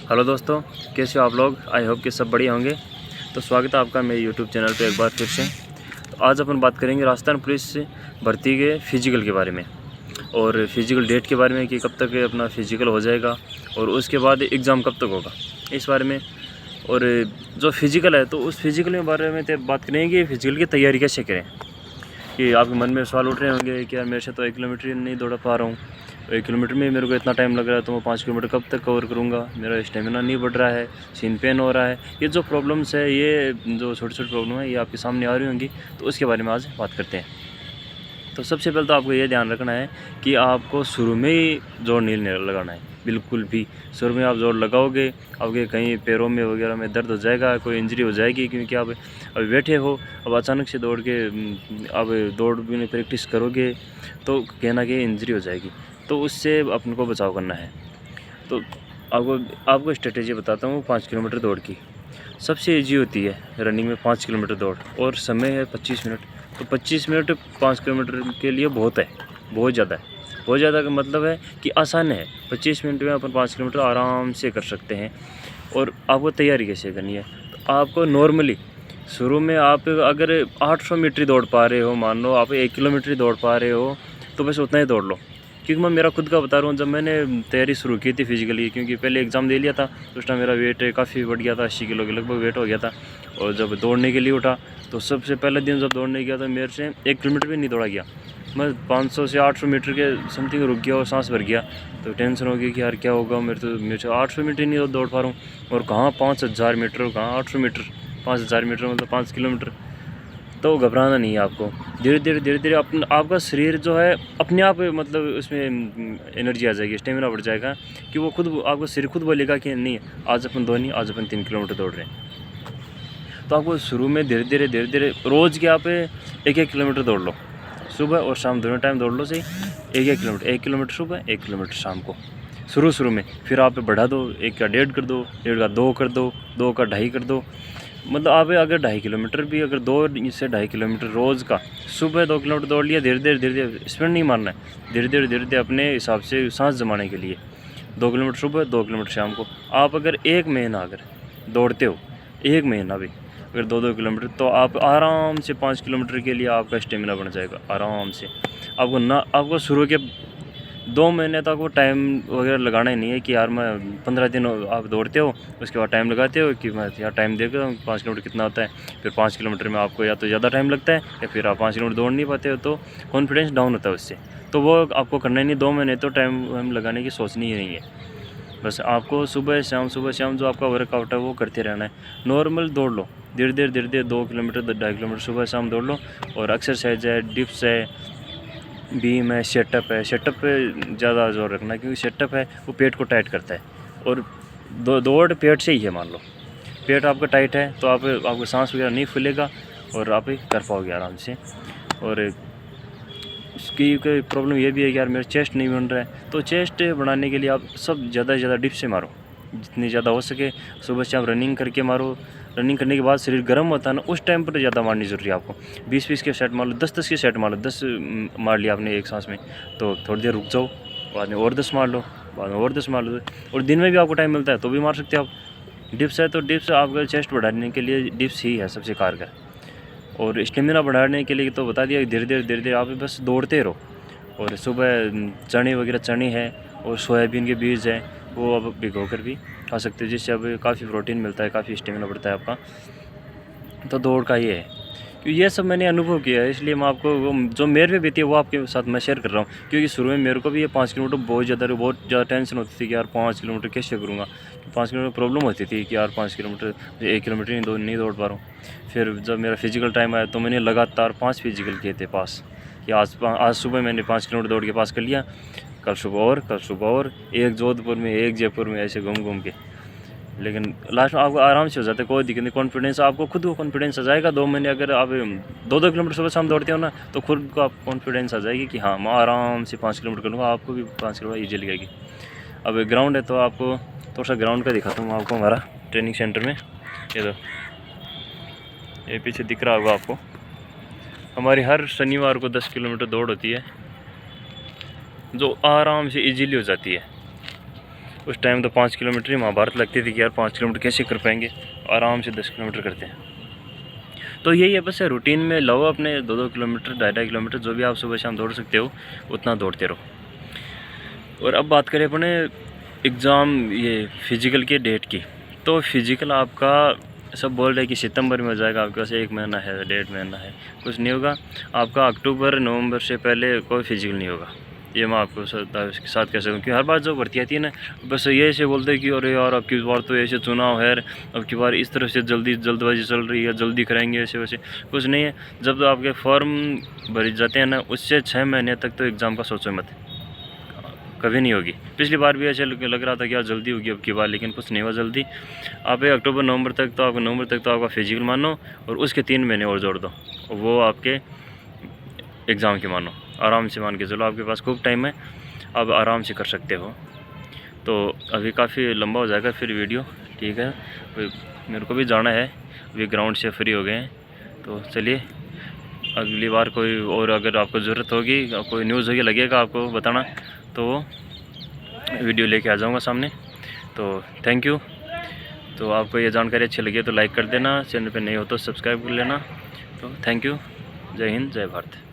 Hello दोस्तों, कैसे हो आप लोग। आई होप कि सब बढ़िया होंगे। तो स्वागत है आपका मेरे यूट्यूब चैनल पे एक बार फिर से। तो आज अपन बात करेंगे राजस्थान पुलिस भर्ती के फिजिकल के बारे में और फिजिकल डेट के बारे में कि कब तक अपना फिजिकल हो जाएगा और उसके बाद एग्ज़ाम कब तक होगा इस बारे में। और जो फिजिकल है तो उस फिजिकल के बारे में बात करेंगे कि फिजिकल की तैयारी कैसे करें। कि आपके मन में सवाल उठ रहे होंगे कि यार मेरे से तो 1 किलोमीटर नहीं दौड़ पा रहा हूँ, 1 किलोमीटर में मेरे को इतना टाइम लग रहा है तो मैं 5 किलोमीटर कब तक कवर करूँगा, मेरा स्टेमिना नहीं बढ़ रहा है, सीन पेन हो रहा है। ये जो प्रॉब्लम्स है, ये जो छोटी छोटी प्रॉब्लम है, ये आपके सामने आ रही होंगी। तो उसके बारे में आज बात करते हैं। तो सबसे पहले तो आपको ये ध्यान रखना है कि आपको शुरू में ही जोर नहीं लगाना है, बिल्कुल भी। शुरू में आप जोर लगाओगे, आपके कहीं पैरों में वगैरह में दर्द हो जाएगा, कोई इंजरी हो जाएगी, क्योंकि आप अभी बैठे हो। अब अचानक से दौड़ के आप दौड़ भी प्रैक्टिस करोगे तो कहीं ना कहीं इंजरी हो जाएगी। तो उससे अपन को बचाव करना है। तो आपको स्ट्रेटेजी बताता हूँ 5 किलोमीटर दौड़ की। सबसे ईजी होती है रनिंग में 5 किलोमीटर दौड़, और समय है 25 मिनट। तो 25 मिनट 5 किलोमीटर के लिए बहुत है, बहुत ज़्यादा है। बहुत ज़्यादा का मतलब है कि आसान है। 25 मिनट में अपन 5 किलोमीटर आराम से कर सकते हैं। और आपको तैयारी कैसे करनी है, तो आपको नॉर्मली शुरू में आप अगर 800 मीटर दौड़ पा रहे हो, मान लो आप 1 किलोमीटर दौड़ पा रहे हो, तो बस उतना ही दौड़ लो। क्योंकि मैं मेरा खुद का बता रहा हूँ, जब मैंने तैयारी शुरू की थी फिजिकली, क्योंकि पहले एग्ज़ाम दे लिया था तो उस टाइम मेरा वेट काफ़ी बढ़ गया था, 80 किलो के लगभग वेट हो गया था। और जब दौड़ने के लिए उठा तो सबसे पहले दिन जब दौड़ने गया तो मेरे से 1 किलोमीटर भी नहीं दौड़ा गया। मैं 500 से 800 मीटर के समथिंग रुक गया और सांस भर गया। तो टेंशन हो गई कि यार क्या होगा, मेरे से 800 मीटर नहीं दौड़ पा रहा हूँ, और कहाँ 5000 मीटर और कहाँ 800 मीटर। 5000 मीटर मतलब 5 किलोमीटर। तो घबराना नहीं है आपको। धीरे धीरे आपका शरीर जो है अपने आप मतलब उसमें एनर्जी आ जाएगी, स्टेमिना बढ़ जाएगा, कि वो खुद आपका शरीर खुद बोलेगा कि नहीं आज अपन दो नहीं, आज अपन 3 किलोमीटर दौड़ रहे हैं। तो आपको शुरू में धीरे धीरे रोज़ के आप 1-1 किलोमीटर दौड़ लो, सुबह और शाम दोनों टाइम दौड़ लो सही। 1 किलोमीटर सुबह, 1 किलोमीटर शाम को शुरू में। फिर आप बढ़ा दो, 1 का 1.5 कर दो, 1.5 का 2 कर दो, 2 का 2.5 कर दो। मतलब आप अगर 2.5 किलोमीटर भी, अगर 2 से 2.5 किलोमीटर रोज़ का सुबह 2 किलोमीटर दौड़ लिया, धीरे धीरे स्पीड नहीं मारना है, धीरे धीरे अपने हिसाब से सांस जमाने के लिए 2 किलोमीटर सुबह, 2 किलोमीटर शाम को। आप अगर 1 महीना अगर दौड़ते हो, 1 महीना भी अगर 2-2 किलोमीटर, तो आप आराम से 5 किलोमीटर के लिए आपका स्टेमिना बन जाएगा आराम से। आपको शुरू के 2 महीने तक वो टाइम वगैरह लगाना ही नहीं है कि यार मैं 15 दिन आप दौड़ते हो, उसके बाद टाइम लगाते हो कि मैं यार टाइम देखता हूँ 5 किलोमीटर कितना होता है। फिर 5 किलोमीटर में आपको या तो ज़्यादा टाइम लगता है, या फिर आप 5 किलोमीटर दौड़ नहीं पाते हो, तो कॉन्फिडेंस डाउन होता है उससे। तो वो आपको करना ही नहीं। 2 महीने तो टाइम लगाने की सोचनी ही नहीं है। बस आपको सुबह शाम जो आपका वर्कआउट है वो करते रहना है। नॉर्मल दौड़ लो, धीरे धीरे 2 किलोमीटर 2.5 किलोमीटर सुबह शाम दौड़ लो। और एक्सरसाइज है, डिप्स है, बीम है, सेटअप है। सेटअप पे ज़्यादा जोर रखना, क्योंकि सेटअप है वो पेट को टाइट करता है। और दौड़ पेट से ही है। मान लो पेट आपका टाइट है तो आपको सांस वगैरह नहीं फूलेगा और आप कर पाओगे आराम से। और उसकी कोई प्रॉब्लम ये भी है कि यार मेरा चेस्ट नहीं बन रहा है, तो चेस्ट बढ़ाने के लिए आप सब ज़्यादा से ज़्यादा डिप से मारो, जितनी ज़्यादा हो सके। सुबह से आप रनिंग करके मारो। रनिंग करने के बाद शरीर गर्म होता है ना, उस टाइम पर ज़्यादा मारनी ज़रूरी है आपको। 20-20 के सेट मार लो, 10-10 के सेट मार लो। 10 मार लिया आपने एक सांस में, तो थोड़ी देर रुक जाओ, बाद में और 10 मार लो, बाद में और 10 मार लो। और दिन में भी आपको टाइम मिलता है तो भी मार सकते हो आप। डिप्स है तो डिप्स आपका चेस्ट बढ़ाने के लिए डिप्स ही है सबसे कारगर। और स्टेमिना बढ़ाने के लिए तो बता दिया, धीरे धीरे आप बस दौड़ते रहो। और सुबह चने है और सोयाबीन के बीज हैं, वो अब भिगो कर भी खा सकते हो, जिससे अब काफ़ी प्रोटीन मिलता है, काफ़ी स्टेमिना बढ़ता है आपका। तो दौड़ का ये है कि ये सब मैंने अनुभव किया है, इसलिए मैं आपको वो जो मेरे पे बीती है वो आपके साथ मैं शेयर कर रहा हूँ। क्योंकि शुरू में मेरे को भी ये 5 किलोमीटर बहुत ज़्यादा टेंशन होती थी कि यार 5 किलोमीटर कैसे करूँगा। 5 किलोमीटर प्रॉब्लम होती थी कि यार 5 किलोमीटर 1 किलोमीटर नहीं दौड़ पा रहा हूँ। फिर जब मेरा फिजिकल टाइम आया तो मैंने लगातार 5 फिजिकल किए थे पास, कि आज सुबह मैंने 5 किलोमीटर दौड़ के पास कर लिया, कल सुबह और एक जोधपुर में, एक जयपुर में, ऐसे घूम के। लेकिन लास्ट में आपको आराम से हो जाता है, कोई दिक्कत नहीं। कॉन्फिडेंस आपको खुद को कॉन्फिडेंस आ जाएगा। 2 महीने अगर आप 2-2 किलोमीटर सुबह शाम दौड़ते हो ना, तो खुद को आप कॉन्फिडेंस आ जाएगी कि हाँ मैं आराम से 5 किलोमीटर करूँगा। आपको भी 5 किलोमीटर ईजी लगेगी। अब ग्राउंड है तो आपको थोड़ा सा ग्राउंड का दिखाता हूँ आपको, हमारा ट्रेनिंग सेंटर में। ये दो, ये पीछे दिख रहा होगा आपको। हमारी हर शनिवार को 10 किलोमीटर दौड़ होती है, जो आराम से ईजीली हो जाती है। उस टाइम तो 5 किलोमीटर ही महाभारत लगती थी कि यार 5 किलोमीटर कैसे कर पाएंगे, आराम से 10 किलोमीटर करते हैं। तो यही है बस, रूटीन में लो अपने 2-2 किलोमीटर 2.5 किलोमीटर जो भी आप सुबह शाम दौड़ सकते हो उतना दौड़ते रहो। और अब बात करें अपने एग्ज़ाम ये फिज़िकल के डेट की, तो फिज़िकल आपका सब बोल रहे हैं कि सितंबर में हो जाएगा, आपके पास 1 महीना है, 1.5 महीना है, कुछ नहीं होगा। आपका अक्टूबर नवंबर से पहले कोई फिज़िकल नहीं होगा, ये मैं आपको साथ कह सकूँ। कि हर बार जो भर्ती आती है ना, बस ये ऐसे बोलते हैं कि अरे यार अब की बार तो ऐसे चुनाव है, अब की बार इस तरह से जल्दबाजी चल रही है, जल्दी कराएंगे, ऐसे वैसे कुछ नहीं है। जब आपके फॉर्म भरे जाते हैं ना, उससे 6 महीने तक तो एग्ज़ाम का सोचो मत, कभी नहीं होगी। पिछली बार भी ऐसे लग रहा था कि यार जल्दी होगी अब की बार, लेकिन कुछ नहीं हुआ जल्दी। आप अक्टूबर नवंबर तक तो आपका फिजिकल मानो, और उसके 3 महीने और जोड़ दो, वो आपके एग्ज़ाम के मानो। आराम से मान के चलो, आपके पास खूब टाइम है, आप आराम से कर सकते हो। तो अभी काफ़ी लंबा हो जाएगा फिर वीडियो, ठीक है, मेरे को भी जाना है, अभी ग्राउंड से फ्री हो गए हैं। तो चलिए, अगली बार कोई और अगर आपको ज़रूरत होगी, कोई न्यूज़ होगी लगेगा आपको बताना, तो वीडियो लेके आ जाऊंगा सामने। तो थैंक यू। तो आपको ये जानकारी अच्छी लगी तो लाइक कर देना, चैनल पे नए हो तो सब्सक्राइब कर लेना। तो थैंक यू, जय हिंद, जय भारत।